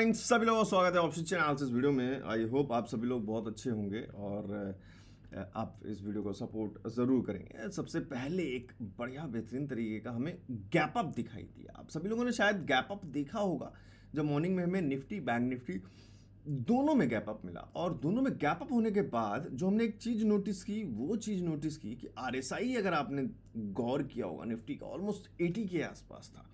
सभी लोगों का स्वागत है ऑप्शन चैनल इस वीडियो में। आई होप आप सभी लोग बहुत अच्छे होंगे और आप इस वीडियो को सपोर्ट ज़रूर करेंगे। सबसे पहले एक बढ़िया बेहतरीन तरीके का हमें गैप अप दिखाई दिया। आप सभी लोगों ने शायद गैप अप देखा होगा जब मॉर्निंग में हमें निफ्टी बैंक निफ्टी दोनों में गैप अप मिला। और दोनों में गैप अप होने के बाद जो हमने एक चीज़ नोटिस की वो चीज़ नोटिस की कि RSI अगर आपने गौर किया होगा निफ्टी का ऑलमोस्ट 80 के आसपास था,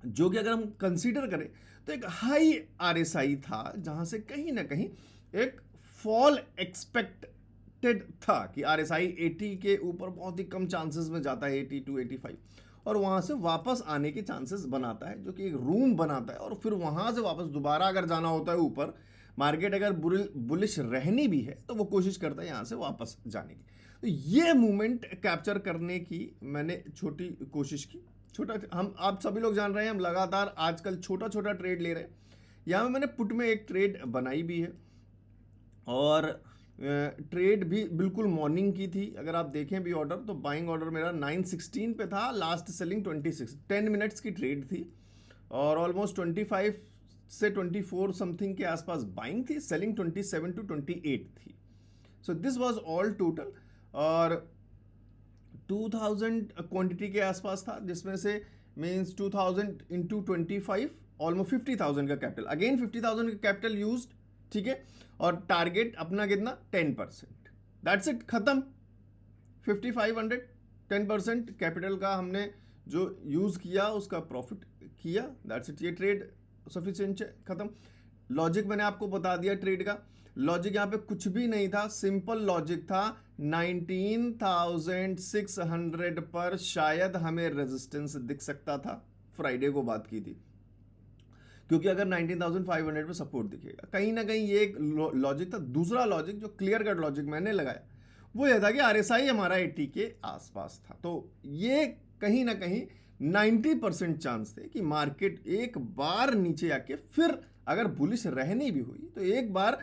जो कि अगर हम कंसीडर करें तो एक हाई RSI था जहां से कहीं ना कहीं एक फॉल एक्सपेक्टेड था कि RSI 80 के ऊपर बहुत ही कम चांसेस में जाता है, 80 to 85, और वहां से वापस आने के चांसेस बनाता है, जो कि एक रूम बनाता है। और फिर वहां से वापस दोबारा अगर जाना होता है ऊपर, मार्केट अगर बुलिश रहनी भी है तो वो कोशिश करता है यहां से वापस जाने की। तो ये मूवमेंट कैप्चर करने की मैंने छोटी कोशिश की। छोटा हम आप सभी लोग जान रहे हैं हम लगातार आजकल छोटा छोटा ट्रेड ले रहे हैं। यहाँ में मैंने पुट में एक ट्रेड बनाई भी है और ट्रेड भी बिल्कुल मॉर्निंग की थी। अगर आप देखें भी ऑर्डर तो बाइंग ऑर्डर मेरा 916 पे था, लास्ट सेलिंग 26, 10 मिनट्स की ट्रेड थी और ऑलमोस्ट 25 से 24 समथिंग के आसपास बाइंग थी, सेलिंग 27 to 28 थी। So this was all total और 2000 क्वांटिटी के आसपास था, जिसमें से मीन्स 2000 इंटू 25 ऑलमोस्ट 50,000 का कैपिटल, अगेन 50,000 का कैपिटल यूज, ठीक है। और टारगेट अपना कितना 10%, दैट्स इट, खत्म। 5500 10% कैपिटल का हमने जो यूज किया उसका प्रॉफिट किया, दैट्स इट। ये ट्रेड सफिशिएंट है, खत्म। लॉजिक मैंने आपको बता दिया ट्रेड का। लॉजिक यहाँ पे कुछ भी नहीं था, सिंपल लॉजिक था। 19,600 पर शायद हमें रेजिस्टेंस दिख सकता था, फ्राइडे को बात की थी, क्योंकि अगर 19,500 पे सपोर्ट दिखेगा कहीं ना कहीं, ये एक लॉजिक था। दूसरा लॉजिक जो क्लियर कट लॉजिक मैंने लगाया वो यह था कि RSI हमारा 80 के आसपास था, तो ये कहीं ना कहीं 90% चांस थे कि मार्केट एक बार नीचे आके फिर अगर बुलिश रहनी भी हुई तो एक बार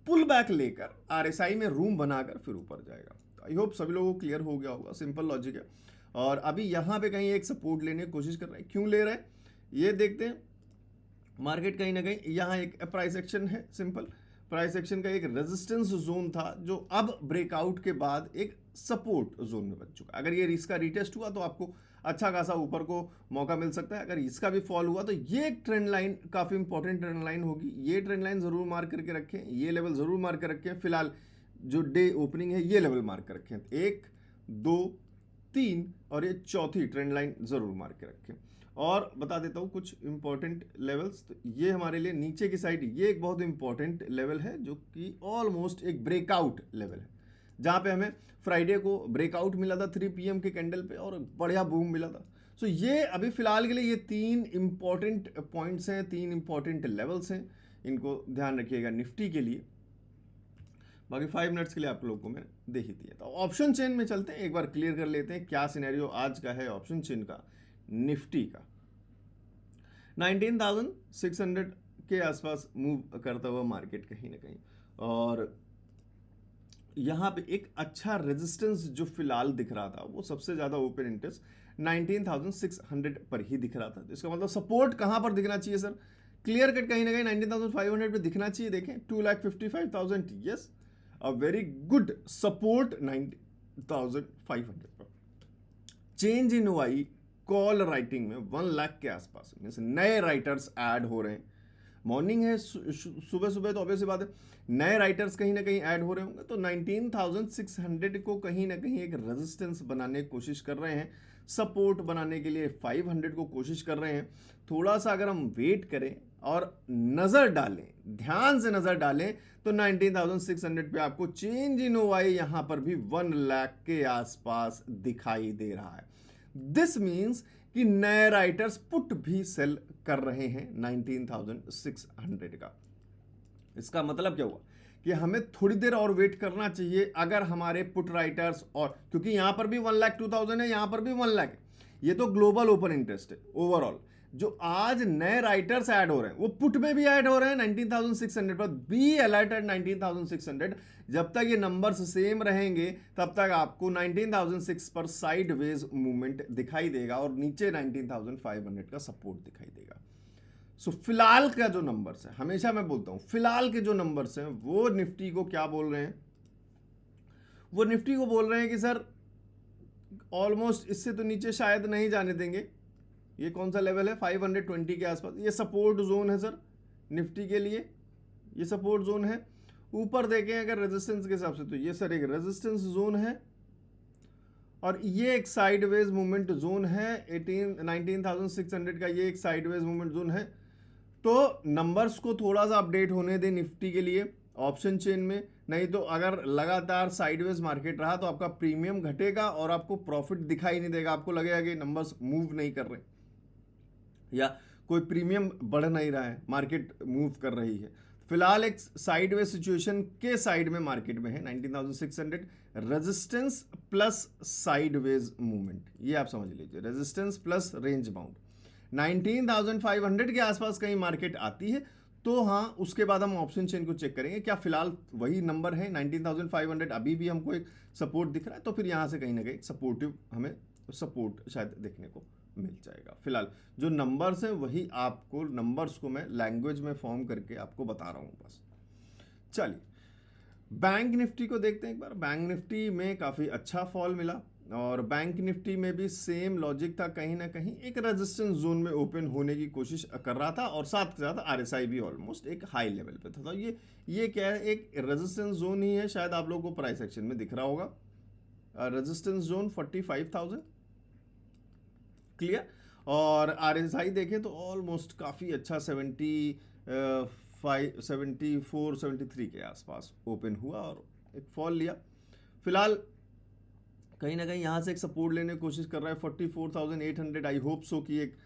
पुल बैक लेकर RSI में रूम बनाकर फिर ऊपर जाएगा। आई होप सभी लोगों को क्लियर हो गया होगा, सिंपल लॉजिक है। और अभी यहाँ पे कहीं एक सपोर्ट लेने की कोशिश कर रहे हैं, क्यों ले रहे हैं ये देखते हैं। मार्केट कहीं ना कहीं यहाँ एक प्राइस एक्शन है, सिंपल प्राइस एक्शन का एक रेजिस्टेंस जोन था जो अब ब्रेकआउट के बाद एक सपोर्ट जोन में बन चुका है। अगर ये इसका रिटेस्ट हुआ तो आपको अच्छा खासा ऊपर को मौका मिल सकता है। अगर इसका भी फॉल हुआ तो ये एक ट्रेंड लाइन काफ़ी इंपॉर्टेंट ट्रेंड लाइन होगी, ये ट्रेंड लाइन ज़रूर मार्क करके रखें, ये लेवल ज़रूर मार्क कर रखें। फिलहाल जो डे ओपनिंग है ये लेवल मार्क कर रखें, 1 2 3 और ये चौथी ट्रेंड लाइन ज़रूर मार्क के रखें। और बता देता हूँ कुछ इंपॉर्टेंट लेवल्स। तो ये हमारे लिए नीचे की साइड ये एक बहुत इंपॉर्टेंट लेवल है जो कि ऑलमोस्ट एक ब्रेकआउट लेवल है, जहाँ पे हमें फ्राइडे को ब्रेकआउट मिला था 3 PM के कैंडल पे और बढ़िया बूम मिला था। सो ये अभी फिलहाल के लिए ये 3 इंपॉर्टेंट पॉइंट्स हैं, 3 इंपॉर्टेंट लेवल्स हैं, इनको ध्यान रखिएगा निफ्टी के लिए। बाकी 5 मिनट्स के लिए आप लोगों को मैंने दे ही दिया। तो ऑप्शन चेन में चलते हैं, एक बार क्लियर कर लेते हैं क्या सिनेरियो आज का है ऑप्शन चेन का निफ्टी का। 19,600 के आसपास मूव करता हुआ मार्केट कहीं ना कहीं, और यहाँ पे एक अच्छा रेजिस्टेंस जो फिलहाल दिख रहा था वो सबसे ज़्यादा ओपन इंटरेस्ट 19,600 पर ही दिख रहा था। तो इसका मतलब सपोर्ट कहाँ पर दिखना चाहिए सर, क्लियर कट कहीं ना कहीं 19,500 पे दिखना चाहिए। देखें 2,55,000, yes, a very good support 19,500 पर। चेंज इन वाई कॉल राइटिंग में 1 लाख के आसपास मीन्स नए राइटर्स ऐड हो रहे हैं। मॉर्निंग है, सुबह सुबह तो ऑब्वियस बात है नए राइटर्स कहीं ना कहीं ऐड हो रहे होंगे। तो 19,600 को कहीं ना कहीं एक रेजिस्टेंस बनाने की कोशिश कर रहे हैं, सपोर्ट बनाने के लिए 500 को कोशिश कर रहे हैं। थोड़ा सा अगर हम वेट करें और नज़र डालें, ध्यान से नज़र डालें तो 19,600 पे आपको चेंज इन ओवाई यहाँ पर भी 1 लाख के आसपास दिखाई दे रहा है। दिस मीन्स कि नए राइटर्स पुट भी सेल कर रहे हैं 19,600 का। इसका मतलब क्या हुआ कि हमें थोड़ी देर और वेट करना चाहिए अगर हमारे पुट राइटर्स, और क्योंकि यहां पर भी 1,02,000 है, यहां पर भी 1 लाख है। ये तो ग्लोबल ओपन इंटरेस्ट है ओवरऑल। जो आज नए राइटर्स ऐड हो रहे हैं वो पुट में भी ऐड हो रहे हैं 19,600 पर। Be alert eight 19,600। जब तक ये नंबर्स सेम रहेंगे तब तक आपको 19,006 पर साइडवेज मूवमेंट दिखाई देगा और नीचे 19,500 का सपोर्ट दिखाई देगा। सो फिलहाल का जो नंबर्स है, हमेशा मैं बोलता हूं फिलहाल के जो नंबर्स हैं वो निफ्टी को क्या बोल रहे हैं, वो निफ्टी को बोल रहे हैं कि सर ऑलमोस्ट इससे तो नीचे शायद नहीं जाने देंगे। ये कौन सा लेवल है, 520 के आसपास, ये सपोर्ट जोन है सर निफ्टी के लिए, ये सपोर्ट जोन है। ऊपर देखें अगर रेजिस्टेंस के हिसाब से तो ये सर एक रेजिस्टेंस जोन है और ये एक साइडवेज मूवमेंट जोन है। 19,600 का ये एक साइडवेज मूवमेंट जोन है। तो नंबर्स को थोड़ा सा अपडेट होने दें निफ्टी के लिए ऑप्शन चेन में, नहीं तो अगर लगातार साइडवेज मार्केट रहा तो आपका प्रीमियम घटेगा और आपको प्रॉफिट दिखाई नहीं देगा, आपको लगेगा कि नंबर्स मूव नहीं कर रहे या कोई प्रीमियम बढ़ नहीं रहा है, मार्केट मूव कर रही है। फिलहाल एक साइडवेज सिचुएशन के साइड में मार्केट में है 19,600, रेजिस्टेंस प्लस साइडवेज मूवमेंट, ये आप समझ लीजिए, रेजिस्टेंस प्लस रेंज बाउंड। 19,500 के आसपास कहीं मार्केट आती है तो हाँ उसके बाद हम ऑप्शन चेन को चेक करेंगे क्या फिलहाल वही नंबर है 19,500 अभी भी हमको एक सपोर्ट दिख रहा है, तो फिर यहाँ से कहीं ना कहीं सपोर्टिव हमें सपोर्ट शायद देखने को मिल जाएगा। फिलहाल जो नंबर्स हैं वही आपको, नंबर्स को मैं लैंग्वेज में फॉर्म करके आपको बता रहा हूँ बस। चलिए बैंक निफ्टी को देखते हैं एक बार। बैंक निफ्टी में काफ़ी अच्छा फॉल मिला और बैंक निफ्टी में भी सेम लॉजिक था, कहीं ना कहीं एक रेजिस्टेंस जोन में ओपन होने की कोशिश कर रहा था और साथ के साथ आरएसआई भी ऑलमोस्ट एक हाई लेवल पे था। तो ये क्या है, एक रेजिस्टेंस जोन ही है, शायद आप लोगों को प्राइस एक्शन में दिख रहा होगा रेजिस्टेंस जोन 45,000 क्लियर। और आरएसआई देखें तो ऑलमोस्ट काफ़ी अच्छा 74 73 के आसपास ओपन हुआ और एक फॉल लिया। फिलहाल कहीं ना कहीं यहाँ से एक सपोर्ट लेने की कोशिश कर रहा है 44,800। आई होप सो कि एक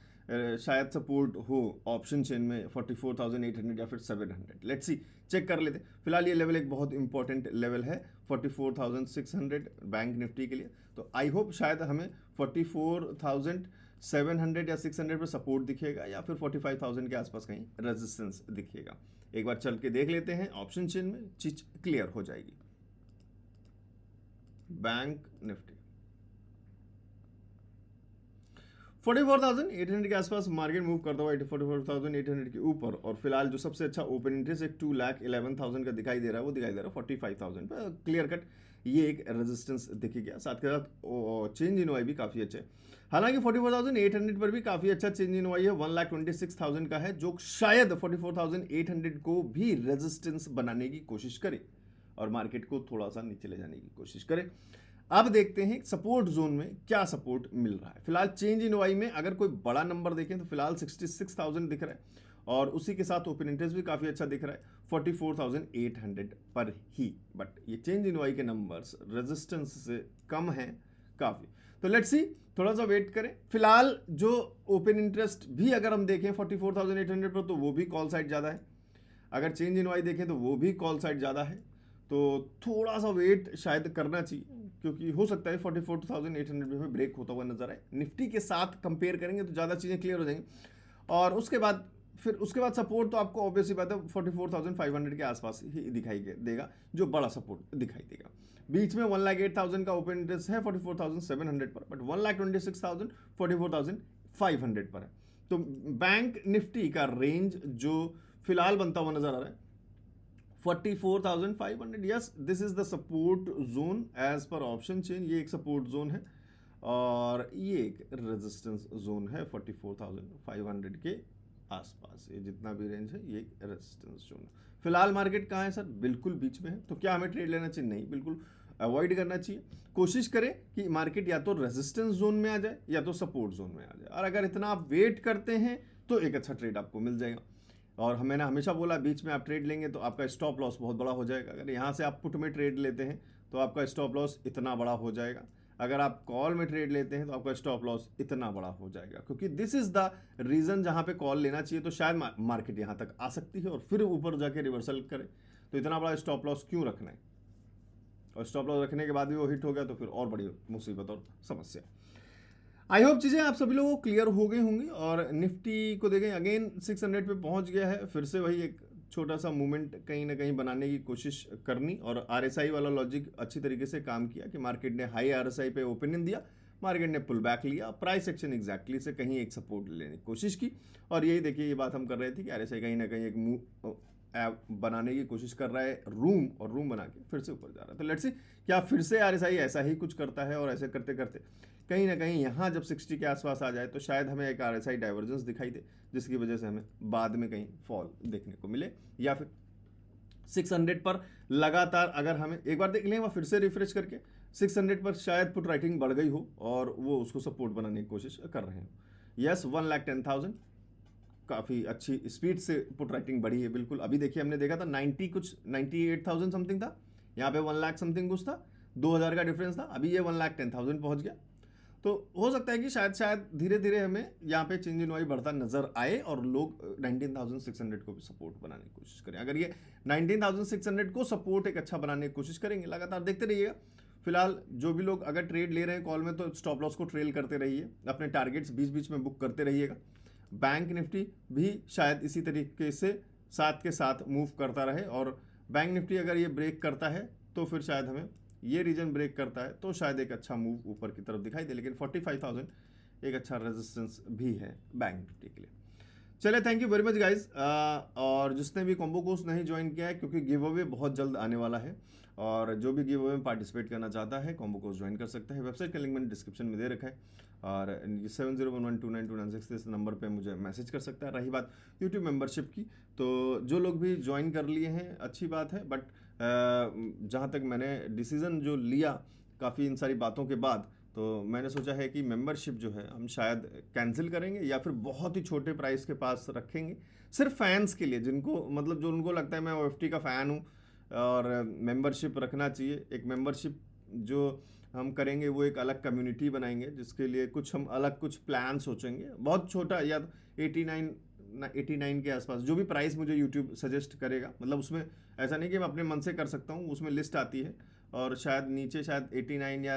शायद सपोर्ट हो ऑप्शन चेन में 44,800 या फिर 700। लेट्स सी, चेक कर लेते। फिलहाल ये लेवल एक बहुत इंपॉर्टेंट लेवल है 44,600 बैंक निफ्टी के लिए। तो आई होप शायद हमें 44,700 या 600 पर सपोर्ट दिखेगा या फिर 45,000 के आसपास कहीं रेजिस्टेंस दिखेगा। एक बार चल के देख लेते हैं ऑप्शन चेन में, चीज क्लियर हो जाएगी। बैंक निफ्टी 44,800 के आसपास मार्केट मूव करता हुआ 44,800 के ऊपर और फिलहाल जो सबसे अच्छा ओपन इंटरेस्ट एक 2,11,000 का दिखाई दे रहा है, वो दिखाई दे रहा है 45,000 पर क्लियर कट ये एक रेजिस्टेंस दिखी गया। साथ के साथ चेंज इन वाई भी काफ़ी अच्छा है, हालांकि 44,800 पर भी काफ़ी अच्छा चेंज इन वाई है, 1,26,000 का है जो शायद 44,800 को भी रेजिस्टेंस बनाने की कोशिश करे और मार्केट को थोड़ा सा नीचे ले जाने की कोशिश करे। अब देखते हैं सपोर्ट जोन में क्या सपोर्ट मिल रहा है। फिलहाल चेंज इन वाई में अगर कोई बड़ा नंबर देखें तो फिलहाल 66,000 दिख रहा है और उसी के साथ ओपन इंटरेस्ट भी काफ़ी अच्छा दिख रहा है 44,800 पर ही। बट ये चेंज इन वाई के नंबर्स रेजिस्टेंस से कम हैं काफ़ी, तो लेट्स सी, थोड़ा सा वेट करें। फिलहाल जो ओपन इंटरेस्ट भी अगर हम देखें 44,800 पर तो वो भी कॉल साइड ज़्यादा है, अगर चेंज इन वाई देखें तो वो भी कॉल साइड ज़्यादा है, तो थोड़ा सा वेट शायद करना चाहिए क्योंकि हो सकता है 44,800 में ब्रेक होता हुआ नजर आए। निफ्टी के साथ कंपेयर करेंगे तो ज़्यादा चीज़ें क्लियर हो जाएंगी और उसके बाद सपोर्ट तो आपको ऑब्वियसली बात है 44,500 के आसपास ही दिखाई देगा, जो बड़ा सपोर्ट दिखाई देगा। बीच में 1,08,000 का ओपन इंटरेस्ट है 44,700 पर, बट 1,26,000 44,500 पर है। तो बैंक निफ्टी का रेंज जो फिलहाल बनता हुआ नजर आ रहा है 44,500। Yes, this is the support zone as per option chain, ये एक सपोर्ट जोन है और ये एक रेजिस्टेंस जोन है 44,500 के आसपास। ये जितना भी रेंज है ये एक रेजिस्टेंस जोन है। फिलहाल मार्केट कहाँ है सर, बिल्कुल बीच में है। तो क्या हमें ट्रेड लेना चाहिए? नहीं, बिल्कुल अवॉइड करना चाहिए। कोशिश करें कि मार्केट या तो रेजिस्टेंस जोन में आ जाए या तो सपोर्ट जोन में आ जाए, और अगर इतना आप वेट करते हैं तो एक अच्छा ट्रेड आपको मिल जाएगा। और मैंने हमेशा बोला बीच में आप ट्रेड लेंगे तो आपका स्टॉप लॉस बहुत बड़ा हो जाएगा। अगर यहाँ से आप पुट में ट्रेड लेते हैं तो आपका स्टॉप लॉस इतना बड़ा हो जाएगा, अगर आप कॉल में ट्रेड लेते हैं तो आपका स्टॉप लॉस इतना बड़ा हो जाएगा, क्योंकि दिस इज द रीजन जहाँ पे कॉल लेना चाहिए तो शायद मार्केट यहाँ तक आ सकती है और फिर ऊपर जाके रिवर्सल करे। तो इतना बड़ा स्टॉप लॉस क्यों रखना है, और स्टॉप लॉस रखने के बाद भी वो हिट हो गया तो फिर और बड़ी मुसीबत और समस्या। आई होप चीज़ें आप सभी लोगों को क्लियर हो गई होंगी। और निफ्टी को देखें अगेन 600 पे पहुंच गया है, फिर से वही एक छोटा सा मूवमेंट कहीं ना कहीं बनाने की कोशिश करनी, और आरएसआई वाला लॉजिक अच्छी तरीके से काम किया कि मार्केट ने हाई आरएसआई पे ओपनिंग दिया, मार्केट ने पुल बैक लिया, प्राइस एक्शन एग्जैक्टली से कहीं एक सपोर्ट लेने की कोशिश की, और यही देखिए ये बात हम कर रहे थे कि RSI कहीं ना कहीं एक मूव बनाने की कोशिश कर रहा है रूम, और रूम बना के फिर से ऊपर जा रहा है। तो लेट्स सी क्या फिर से RSI ऐसा ही कुछ करता है, और ऐसे करते करते कहीं ना कहीं यहाँ जब 60 के आसपास आ जाए तो शायद हमें एक RSI डाइवर्जेंस दिखाई दे, जिसकी वजह से हमें बाद में कहीं फॉल देखने को मिले, या फिर 600 पर लगातार अगर हमें एक बार देख लें फिर से रिफ्रेश करके 600 पर शायद पुट राइटिंग बढ़ गई हो और वो उसको सपोर्ट बनाने की कोशिश कर रहे हो। यस, 1,10,000 काफ़ी अच्छी स्पीड से पुट राइटिंग बढ़ी है बिल्कुल। अभी देखिए हमने देखा था 98,000 समथिंग था, यहाँ पे 1 लाख समथिंग कुछ था, 2,000 का डिफरेंस था, अभी ये 1,10,000 पहुंच गया। तो हो सकता है कि शायद धीरे धीरे हमें यहाँ पे चेंज इन वाई बढ़ता नजर आए और लोग 19,600 को भी सपोर्ट बनाने की कोशिश करें। अगर ये 19,600 को सपोर्ट एक अच्छा बनाने की कोशिश करेंगे, लगातार देखते रहिएगा। फिलहाल जो भी लोग अगर ट्रेड ले रहे हैं कॉल में तो स्टॉप लॉस को ट्रेल करते रहिए, अपने टारगेट्स बीच बीच में बुक करते रहिएगा। बैंक निफ्टी भी शायद इसी तरीके से साथ के साथ मूव करता रहे, और बैंक निफ्टी अगर ये ब्रेक करता है तो फिर शायद हमें ये रीजन ब्रेक करता है तो शायद एक अच्छा मूव ऊपर की तरफ दिखाई दे, लेकिन 45,000 एक अच्छा रेजिस्टेंस भी है बैंक निफ्टी के लिए। चले, thank you very much guys. और जिसने भी कॉम्बो कोर्स नहीं ज्वाइन किया है, क्योंकि गिव अवे बहुत जल्द आने वाला है, और जो भी गिव अवे में पार्टिसिपेट करना चाहता है कॉम्बो कोर्स ज्वाइन कर सकता है। वेबसाइट का लिंक मैंने डिस्क्रिप्शन में दे रखा है, और 7011299296 इस नंबर पे मुझे मैसेज कर सकता है। रही बात यूट्यूब मेंबरशिप की, तो जो लोग भी ज्वाइन कर लिए हैं अच्छी बात है, बट जहाँ तक मैंने डिसीज़न जो लिया काफ़ी इन सारी बातों के बाद, तो मैंने सोचा है कि मेंबरशिप जो है हम शायद कैंसिल करेंगे या फिर बहुत ही छोटे प्राइस के पास रखेंगे, सिर्फ फैंस के लिए, जिनको मतलब जो उनको लगता है मैं OFT का फ़ैन हूँ और मेंबरशिप रखना चाहिए। एक मेंबरशिप जो हम करेंगे वो एक अलग कम्युनिटी बनाएंगे, जिसके लिए कुछ हम अलग कुछ प्लान सोचेंगे, बहुत छोटा, या 89 के आसपास जो भी प्राइस मुझे यूट्यूब सजेस्ट करेगा। मतलब उसमें ऐसा नहीं कि मैं अपने मन से कर सकता हूँ, उसमें लिस्ट आती है और शायद नीचे शायद 89 या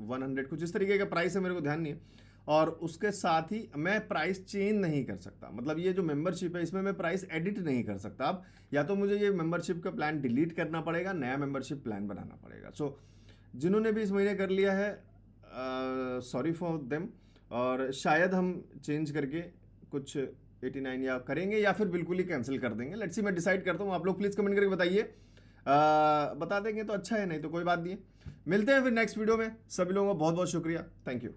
100 कुछ इस तरीके का प्राइस है, मेरे को ध्यान नहीं है। और उसके साथ ही मैं प्राइस चेंज नहीं कर सकता, मतलब ये जो मेंबरशिप है इसमें मैं प्राइस एडिट नहीं कर सकता। अब या तो मुझे ये मेंबरशिप का प्लान डिलीट करना पड़ेगा, नया मेंबरशिप प्लान बनाना पड़ेगा। सो जिन्होंने भी इस महीने कर लिया है, सॉरी फॉर देम, और शायद हम चेंज करके कुछ 89 या करेंगे या फिर बिल्कुल ही कैंसिल कर देंगे। लेट्स सी, मैं डिसाइड करता हूँ, आप लोग प्लीज़ कमेंट करके बताइए। बता देंगे तो अच्छा है, नहीं तो कोई बात नहीं है। मिलते हैं फिर नेक्स्ट वीडियो में। सभी लोगों का बहुत बहुत शुक्रिया, थैंक यू।